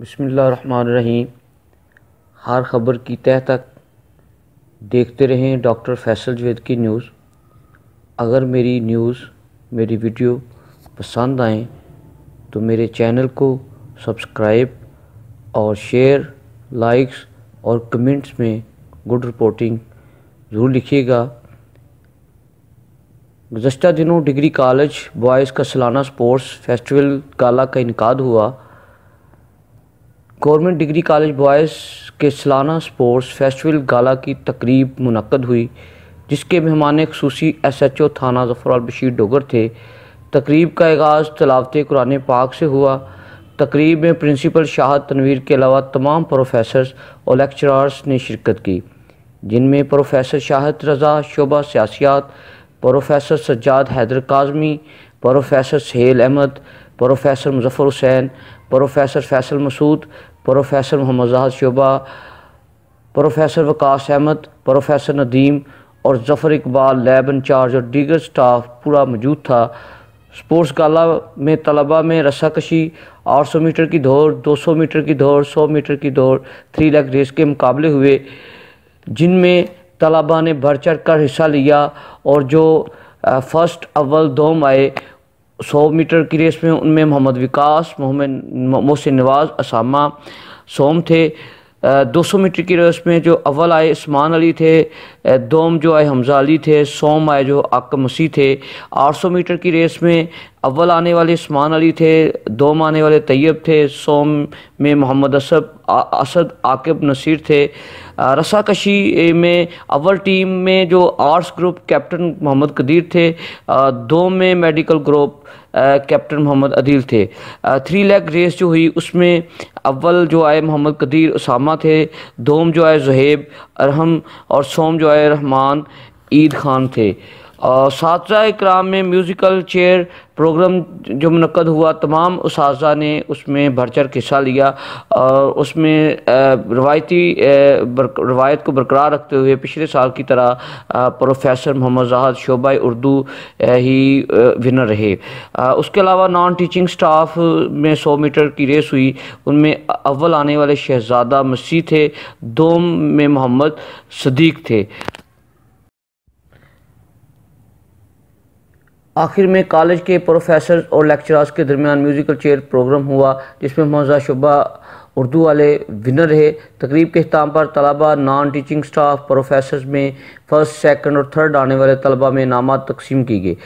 बिस्मिल्लाहिर्रहमानिर्रहीम। हर ख़बर की तह तक देखते रहें डॉक्टर फैसल जवेद की न्यूज़। अगर मेरी वीडियो पसंद आए तो मेरे चैनल को सब्सक्राइब और शेयर, लाइक्स और कमेंट्स में गुड रिपोर्टिंग ज़रूर लिखिएगा। गुज़श्ता दिनों डिग्री कॉलेज बॉयज़ का सालाना स्पोर्ट्स फेस्टिवल गाला का इनेकाद हुआ। गवर्नमेंट डिग्री कॉलेज बॉयज़ के सालाना स्पोर्ट्स फेस्टिवल गाला की तकरीब मुनक्कद हुई, जिसके मेहमान ख़ुसूसी SHO थाना ज़फ़र बशीर डोगर थे। तकरीब का आगाज़ तिलावत कुरान पाक से हुआ। तकरीब में प्रिंसिपल शाहद तनवीर के अलावा तमाम प्रोफेसर्स और लेक्चरर्स ने शिरकत की, जिनमें प्रोफेसर शाहिद रज़ा शोबा सियासियात, professor Sajjad Haider Kazmi, professor Sahel Ahmad, professor Muzaffar Hussain, professor Faisal Masood, professor Mohammad Zahid शोबा, प्रोफेसर वकास अहमद, प्रोफेसर नदीम और ज़फ़र इकबाल लैब इंचार्ज और दीगर स्टाफ पूरा मौजूद था। स्पोर्ट्स गाला में तलबा में रस्साकशी, 800 मीटर की दौड़, 200 मीटर की दौड़, 100 मीटर की दौड़, 3 लेग रेस के मुकाबले हुए, जिनमें तलबा ने बढ़ चढ़ कर हिस्सा लिया और जो फर्स्ट अव्वल दोम आए 100 मीटर की रेस में, उनमें मोहम्मद विकास, मोहसिन नवाज़, असामा सोम थे। 200 मीटर की रेस में जो अव्वल आए उस्मान अली थे, दोम जो आए हमजा अली थे, सोम आए जो आकम मसीह थे। 800 मीटर की रेस में अव्वल आने वाले उस्मान अली थे, दोम आने वाले तैयब थे, सोम में मोहम्मद असद आकिब नसीर थे। रस्साकशी में अव्वल टीम में जो arts group captain Mohammad Qadir थे, दोम में medical group captain Mohammad Adeel थे। 3 लेग रेस जो हुई उसमें अव्वल जो आए मोहम्मद कदीर उसामा थे, दोम जो आए ज़ुहैब अरहम और सोम जो आए रहमान ईद खान थे। साथीज़ा इकराम में म्यूज़िकल चेयर प्रोग्राम जो मुनक्कद हुआ, तमाम उस्ताज़ा ने उसमें बढ़ चढ़ हिस्सा लिया और उसमें रवायत को बरकरार रखते हुए पिछले साल की तरह प्रोफेसर मोहम्मद ज़ाहद शोबा उर्दू ही विनर रहे। उसके अलावा नॉन टीचिंग स्टाफ में 100 मीटर की रेस हुई, उनमें अव्वल आने वाले शहज़ादा मसीह थे, दोम में मोहम्मद सदीक थे। आखिर में कॉलेज के प्रोफेसर और लेक्चरर्स के दरमियान म्यूज़िकल चेयर प्रोग्राम हुआ, जिसमें मोहम्मद शोबा उर्दू वाले विनर रहे। तकरीब के अख्ताम पर तलबा, नॉन टीचिंग स्टाफ, प्रोफेसर्स में फर्स्ट, सेकंड और थर्ड आने वाले तलबा में इनामात तकसीम की गई।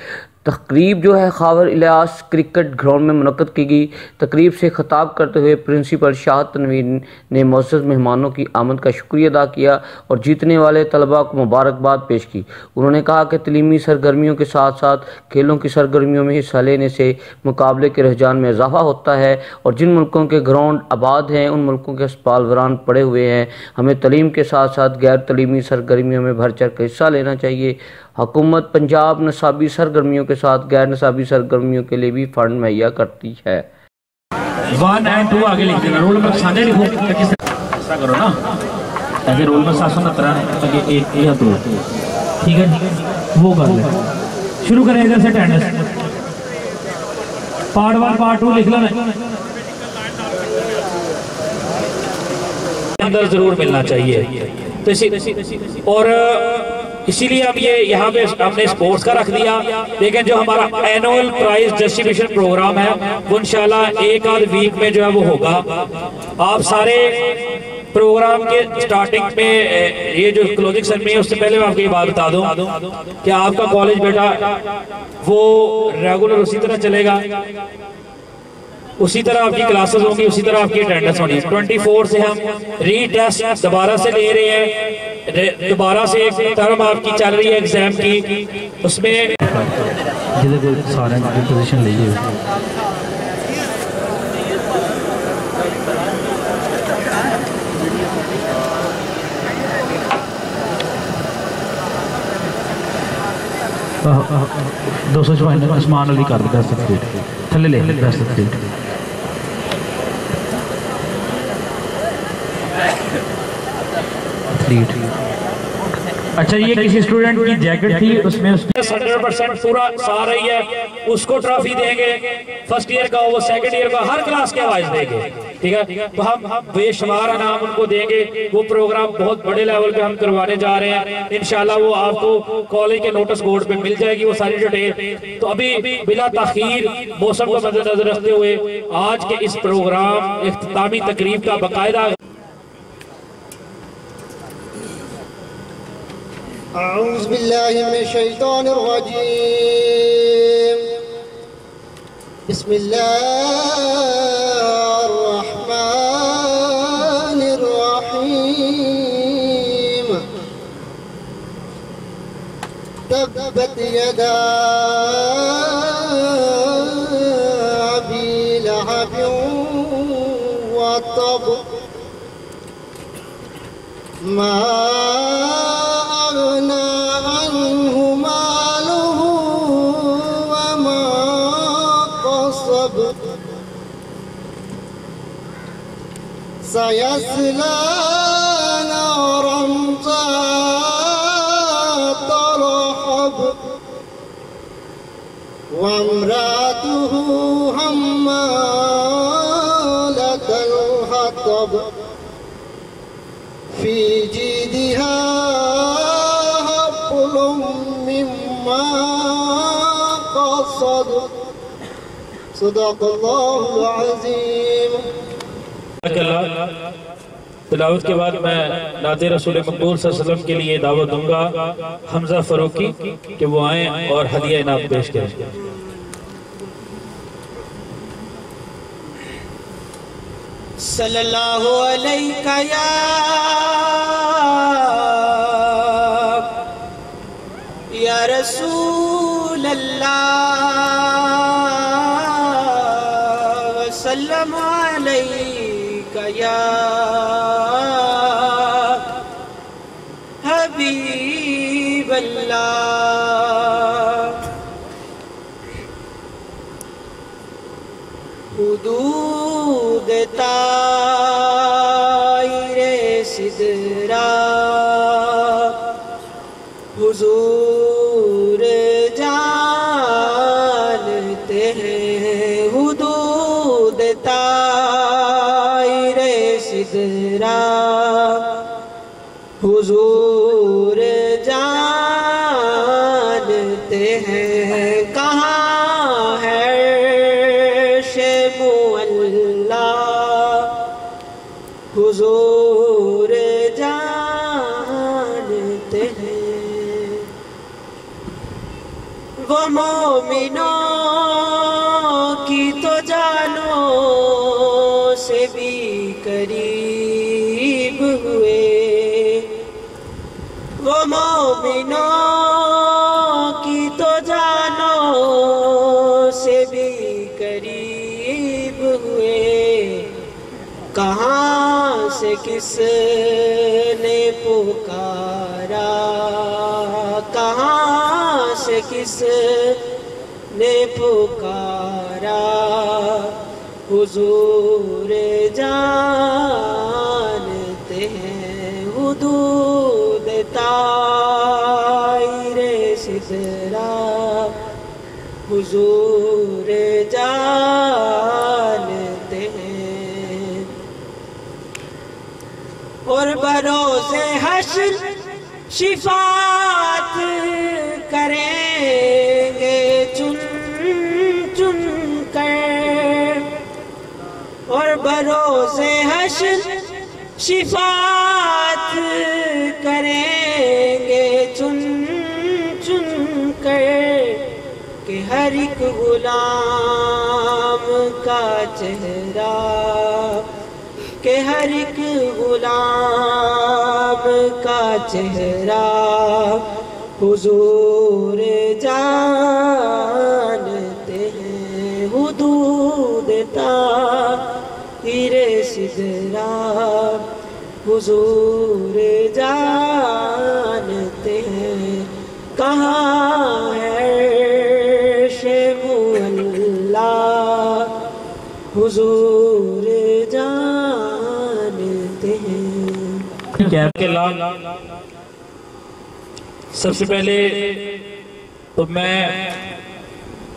तकरीब जो है खावर इलियास क्रिकेट ग्राउंड में मुनक्कद की गई। तकरीब से खिताब करते हुए प्रिंसिपल शाहद तनवीर ने मुअज़्ज़ज़ मेहमानों की आमद का शुक्रिया अदा किया और जीतने वाले तलबा को मुबारकबाद पेश की। उन्होंने कहा कि तलीमी सरगर्मियों के साथ साथ खेलों की सरगर्मियों में हिस्सा लेने से मुकाबले के रुझान में इजाफा होता है और जिन मुल्कों के ग्राउंड आबाद हैं उन मुल्कों के अस्पताल वीरान पड़े हुए हैं। हमें तलीम के साथ साथ गैर तलीमी सरगर्मियों में बढ़ चढ़ कर हिस्सा लेना चाहिए। हुकूमत पंजाब नसाबी सरगर्मियों के साथ गैर नसाबी सरगर्मियों के लिए भी फंड मुहैया करती है। 1 और 2 आगे लिख देना, रोल नंबर साझा लिखो, ऐसा करो ना ताकि रोल नंबर 769 1 या 2, ठीक है, वो कर ले। शुरू करें इधर से अटेंडेंस, पार्ट 1 पार्ट 2 लिख लेना, अंदर जरूर मिलना चाहिए। तो और इसीलिए अब ये यहाँ पे हमने स्पोर्ट्स का रख दिया, लेकिन जो हमारा एनुअल प्राइज डिस्ट्रीब्यूशन प्रोग्राम है वो इंशाल्लाह एक आध वीक में जो है वो होगा। आप सारे प्रोग्राम के स्टार्टिंग में ये जो क्लोजिंग सेरेमनी है उससे पहले मैं आपको ये बात बता दूं कि आपका कॉलेज बेटा वो रेगुलर उसी तरह चलेगा, उसी तरह आपकी क्लासेस होंगी, उसी तरह आपकी अटेंडेंस होनी है। 24 से हम रीटेस्ट दोबारा से ले रहे हैं, दोबारा से एक टर्म आपकी चल रही है एग्जाम की, उसमें सारे पोजीशन लीजिए। दो सौ उस्मान अली कर दे थले ले अच्छा, ये किसी स्टूडेंट की जैकेट थी, उसमें 100% पूरा आ रही है, उसको ट्रॉफी देंगे। फर्स्ट ईयर का वो सेकंड ईयर का हर क्लास के वाइज देंगे। ठीक है। तो हम बेशुमार इनाम उनको देंगे। वो प्रोग्राम बहुत बड़े लेवल पे हम करवाने जा रहे हैं इंशाल्लाह। वो आपको कॉलेज के नोटिस बोर्ड पे मिल जाएगी वो सारी डिटेल। तो अभी बिला ताखीर मौसम को मद्देनजर रखते हुए आज के इस प्रोग्राम इख्तितामी तकरीब का बाकायदा अऊज़ु बिल्लाहि मिनश शैतानिर रजीम। बिस्मिल्लाहिर रहमानिर रहीम। तब्बत यदा अबी लहबिन व तब मा सयस्ला नारन ज़ात लहब वम्रातुहु हम्मालतल हतब फी जीदिहा हब्लुम मिन मक़सद। सदक़ल्लाहुल अज़ीम। तिलावत के बाद मैं नाते रसूल मकबूल सल्लल्लाहु अलैहि वसल्लम के लिए दावत दूंगा हमजा फरूकी कि वो आए और हदिया इनाम पेश करें। सल्लल्लाहु अलैका या रसूल अल्लाह सल्लम अलैका या हबीब अल्लाह। हुदूद ताइरे सिदरा हुजूर जानते हैं। हुदूद ताइरे सिदरा हुजूर जानते हैं। कहाँ है शेमुअल्ला हुजूर जानते हैं। वो मोमिनों की तो जानो से भी करीब हुए। वो मोमिनों की तो जानो से भी करीब हुए। कहाँ से किसने पुकारा कहाँ से किसने पुकारा हुजूर जानते हैं। हुदूद ताइरे सिदरा हुजूर जानते हैं। और बरोज़े हश्र शिफात करेंगे चुन चुन कर। और बरोज़े हश्र शिफात करेंगे चुन चुन कर कि हर एक गुलाम का चेहरा के हर एक गुलाम का चेहरा हुजूर जानते हैं। हुदूद ताइरे सिदरा हुजूर जानते हैं। कहाँ है शेमुअल्ला हुजूर जानते हैं। के लाल सबसे पहले तो मैं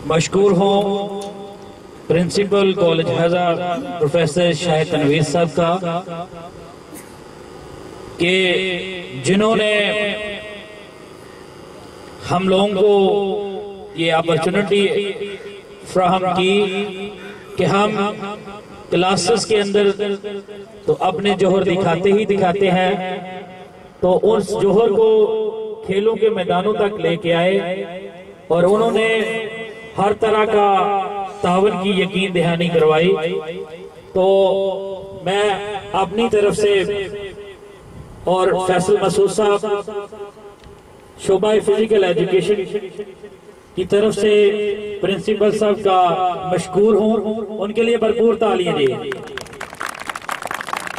मशकूर हूँ प्रिंसिपल कॉलेज हज़ा प्रोफेसर शाहिद तनवीर साहब का कि जिन्होंने हम लोगों को ये अपॉर्चुनिटी फ्राहम की कि हम क्लासेस के अंदर तो अपने जोहर दिखाते ही दिखाते हैं, तो उस जोहर को खेलों के मैदानों तक लेके आए और उन्होंने हर तरह का तावन की यकीन दहानी करवाई। तो मैं अपनी तरफ से और फैसल मसूद साहब शोबा फिजिकल एजुकेशन की तरफ से प्रिंसिपल साहब का मशकूर हूं, उनके लिए भरपूर तालियां दी।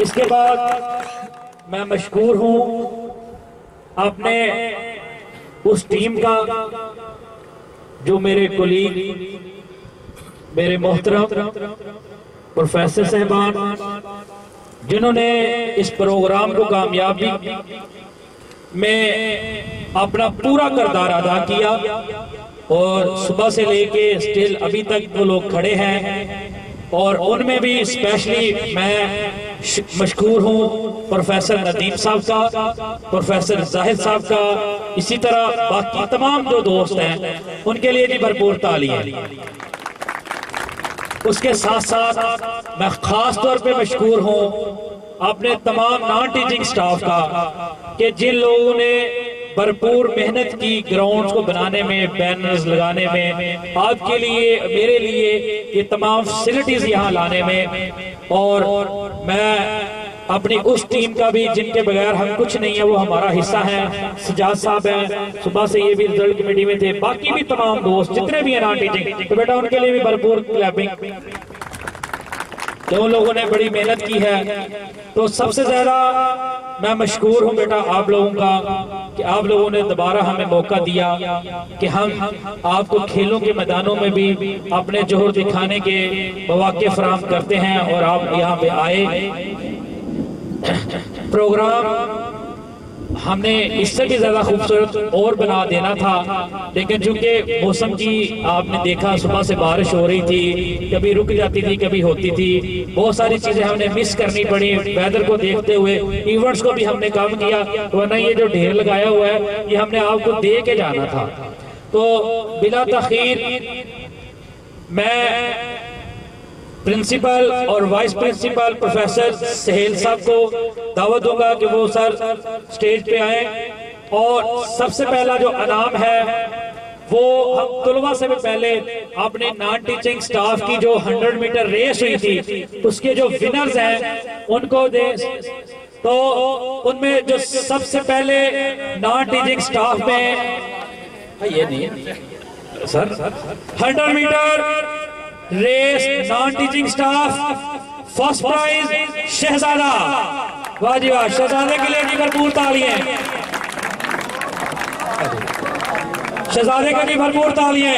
इसके बाद मैं मशकूर हूं अपने उस टीम का जो मेरे कोलीग, मेरे मोहतरम प्रोफेसर साहबान, जिन्होंने इस प्रोग्राम को कामयाबी में अपना पूरा किरदार अदा किया और सुबह से लेके स्टिल अभी तक वो लोग खड़े हैं। और उनमें भी स्पेशली मैं मशकूर हूँ प्रोफेसर नदीम साहब का, प्रोफेसर जाहिद साहब का, इसी तरह बाकी तमाम जो दोस्त हैं उनके लिए भी भरपूर तालियां। उसके साथ साथ मैं खास तौर पे मशकूर हूँ अपने तमाम नॉन टीचिंग स्टाफ का कि जिन लोगों ने भरपूर मेहनत की ग्राउंड्स को बनाने में, बैनर्स लगाने में, आपके लिए, मेरे लिए ये तमाम फैसिलिटीज यहाँ लाने में। और मैं अपनी उस टीम का भी जिनके बगैर हम कुछ नहीं है, वो हमारा हिस्सा है। सजाद साहब हैं, सुबह से ये भी रिजल्ट कमेटी में थे, बाकी भी तमाम दोस्त जितने भी हैं नॉन टीचिंग, तो बेटा उनके लिए भी भरपूर क्लैपिंग। जो लोगों ने बड़ी मेहनत की है, तो सबसे ज्यादा मैं मशकूर हूं बेटा आप लोगों का कि आप लोगों ने दोबारा हमें मौका दिया कि हम आपको खेलों के मैदानों में भी अपने जोहर दिखाने के मौके फराहम करते हैं और आप यहाँ पे आए। प्रोग्राम हमने इससे भी ज्यादा खूबसूरत और बना देना था, लेकिन चूंकि मौसम की आपने देखा सुबह से बारिश हो रही थी, कभी रुक जाती थी, कभी होती थी, बहुत सारी चीजें हमने मिस करनी पड़ी वेदर को देखते हुए। इवेंट्स को भी हमने कम किया, वरना ये जो ढेर लगाया हुआ है ये हमने आपको दे के जाना था। तो बिला तखीर मैं प्रिंसिपल और वाइस प्रिंसिपल प्रोफेसर सहेल साहब को दावत दूंगा कि वो सर स्टेज पे आए और सबसे पहला जो इनाम है वो हम तुलवा से भी पहले अपने नॉन टीचिंग स्टाफ की जो 100 मीटर रेस हुई थी उसके जो विनर्स हैं उनको दे। तो उनमें जो सबसे पहले नॉन टीचिंग स्टाफ में ये नहीं sir 100 metre race non teaching staff first prize Shahzada. वाह जी वाह, शहजादे के लिए भी भरपूर तालियां, शहजादे का भी भरपूर तालियां।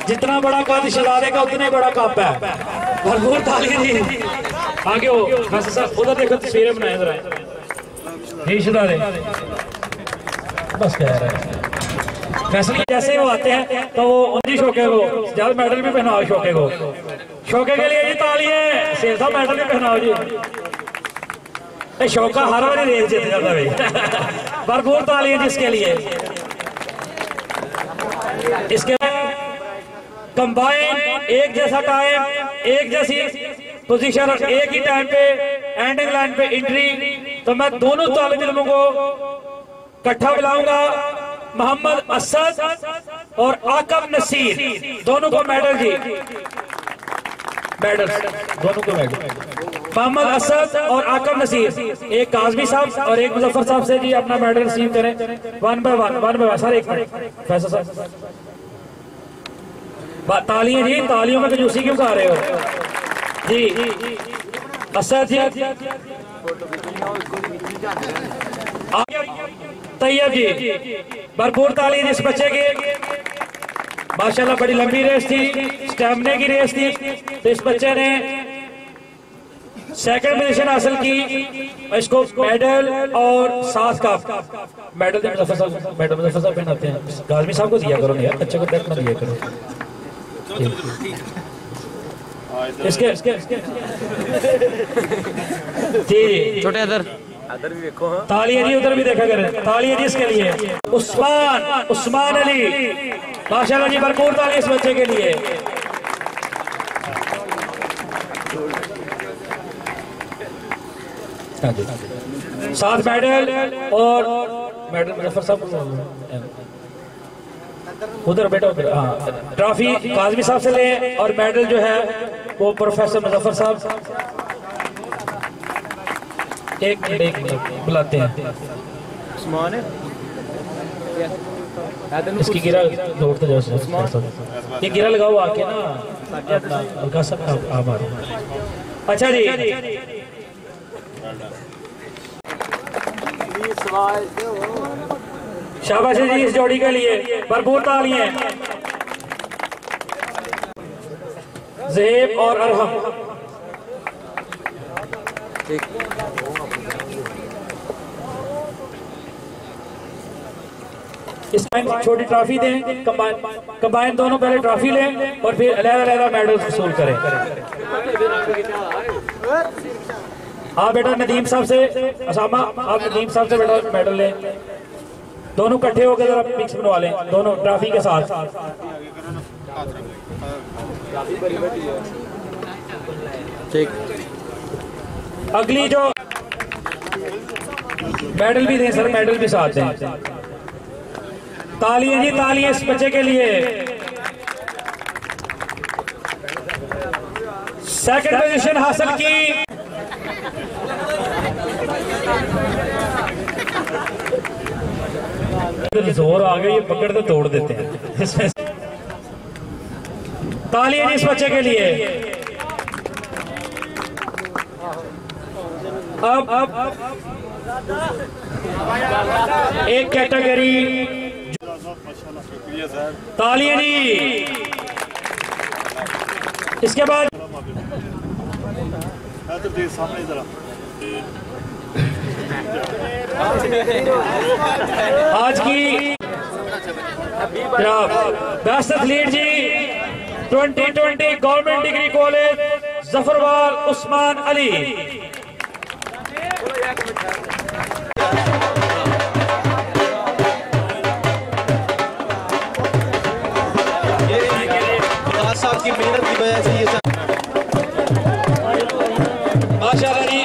जितना बड़ा कद शहजादे का उतना ही बड़ा कप है, भरपूर तालियां जी। आगे हो खासा साहब, उधर देखो तस्वीरें बनाए जरा जी शहजादे, बस कह रहे हैं फैसले जैसे वो आते हैं तो वो उनकी शोके को ज्यादा मेडल भी पहनाओ, शोके को, शोके के लिए जी तालियां। सेल साहब मेडल भी पहनाओ जी, शोका हर बार रेस जीत जाता भाई, भरपूर तालियां जिसके लिए। इसके कंबाइन एक जैसा टाइम, एक जैसी पोजीशन और एक ही टाइम पे एंडिंग लाइन पे एंट्री। तो मैं दोनों तालिब इल्मों को इकट्ठा बुलाऊंगा, मोहम्मद असद और आकब नसीर, दोनों को मेडल जी, मेडल दोनों को मेडल। मोहम्मद असद और आकब नसीर, एक काजमी साहब और एक मुजफ्फर साहब से जी अपना मेडल रिसीव करें। 1 बाय 1 सर, एक मिनट फैसल साहब, तालियां जी, तालियों में कंजूसी क्यों कर रहे हो जी। असद जी, तैयब जी, भरपूर तालियां जिस बच्चे के माशाल्लाह बड़ी लंबी रेस थी, स्टैमिना की रेस थी, तो इस बच्चे ने सेकंड पोजीशन हासिल की। इसको मेडल और साथ का मेडल मुजफ्फर साहब पहनाते हैं, गाजमी साहब को दिया करो यार, बच्चे को देख ना दिया करो। इसके जी छोटे अदर अदर भी देखो। हाँ, तालियां जी उधर भी देखा करें, तालियां जी इसके लिए। उस्मान अली, माशाल्लाह जी, भरपूर तालियां इस बच्चे के लिए। साथ मेडल और मेडल मुजफ्फर साहब उधर बैठो, उधर। हाँ, ट्रॉफी काजमी साहब से ले और मेडल जो है वो प्रोफेसर मुजफ्फर साहब। एक मिनट बुलाते हैं। इसकी गिरा दौड़ते जाओ, ये गिरा लगाओ आके ना हल्का सा आभार। अच्छा जी, शाबाश जी इस जोड़ी के लिए, भरपूर तालियां। ज़ेब और अरहम, इस टाइम छोटी ट्रॉफी दें, कंबाइन दोनों पहले ट्रॉफी लें और फिर अलग-अलग मेडल वसूल करें। हाँ बेटा, नदीम साहब से, असामा आप नदीम साहब से बेटा मेडल लें, दोनों इकट्ठे होकर जरा मिक्स बनवा लें, दोनों ट्रॉफी के साथ। ठीक, अगली जो मेडल भी दें सर, मेडल भी साथ दें। तालियां जी, तालियां इस बच्चे के लिए। सेकंड पोजीशन हासिल की। जोर आ गया, ये पकड़ तो तोड़ देते हैं इसमें। तालियां जी इस बच्चे के लिए। अब एक कैटेगरी, तालियां जी। इसके बाद आज की बेस्ट एथलीट जी 2020 government degree college Zafarwal Usman Ali. साहब की मेहनत की वजह से ये माशाल्लाह जी,